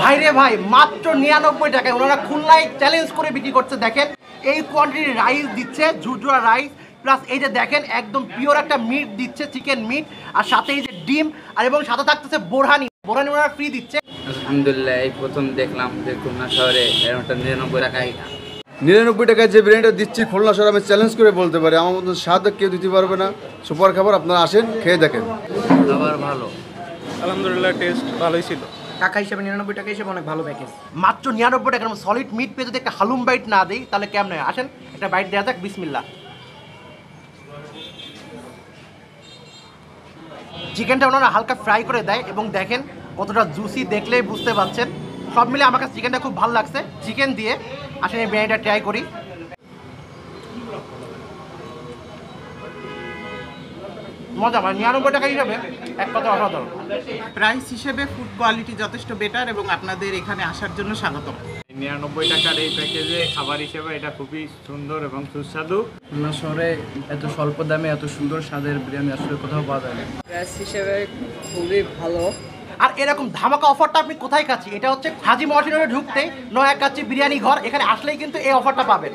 ভাই রে ভাই, মাত্র 99 টাকায় ওনারা খুলনায় চ্যালেঞ্জ করে বিক্রি করছে। দেখেন এই কোয়ান্টিটির রাইস দিচ্ছে, ঝুরঝুরা রাইস, প্লাস এই যে দেখেন একদম পিওর একটা মিট দিচ্ছে, চিকেন মিট, আর সাথে এই যে ডিম, আর এবং সাথে থাকতেছে বোরহানি ওনারা ফ্রি দিচ্ছে। আলহামদুলিল্লাহ, এই প্রথম দেখলাম যে খুলনা শহরে এরকমটা 99 টাকায় 99 টাকায় যে বিরিয়ানিটা দিচ্ছি খুলনা শহরে আমি চ্যালেঞ্জ করে বলতে পারি, আমার মতো স্বাদ কেউ দিতে পারবে না। সুপার খাবার, আপনারা আসেন খেয়ে দেখেন। খাবার ভালো, আলহামদুলিল্লাহ টেস্ট ভালোই ছিল। টাকা হিসেবে 99 টাকা হিসেবে অনেক ভালো প্যাকেজ। মাত্র 99 টাকার সলিড মিট পেয়ে যদি একটা হালুম বাইট না দেই তাহলে কেমন? আসেন একটা বাইট দেওয়া যাক। বিসমিল্লাহ। চিকেনটা ওনারা হালকা ফ্রাই করে দেয় এবং দেখেন কতটা জুসি, দেখলেই বুঝতে পারছেন। সব মিলে আমার কাছে চিকেনটা খুব ভালো লাগছে। চিকেন দিয়ে আসেন এই বিরিয়ানিটা ট্রাই করি। মজা, মানে 99 টাকা হিসাবে এক কথা অসাধারণ। প্রাইস হিসেবে ফুড কোয়ালিটি যথেষ্ট বেটার এবং আপনাদের এখানে আসার জন্য স্বাগতম। 99 টাকার এই প্যাকেজে খাবার হিসেবে এটা খুবই সুন্দর এবং সুস্বাদু। খুলনা শহরে এত স্বল্প দামে এত সুন্দর স্বাদের বিরিয়ানি আসলে কোথাও পাওয়া যায় না। প্রাইস হিসেবে খুবই ভালো। আর এরকম ধামাকা অফারটা আপনি কোথায় খাচ্ছি? এটা হচ্ছে হাজি মহসিনের ঢুকতে নয়া কাচ্চি বিরিয়ানি ঘর, এখানে আসলেই কিন্তু এই অফারটা পাবেন।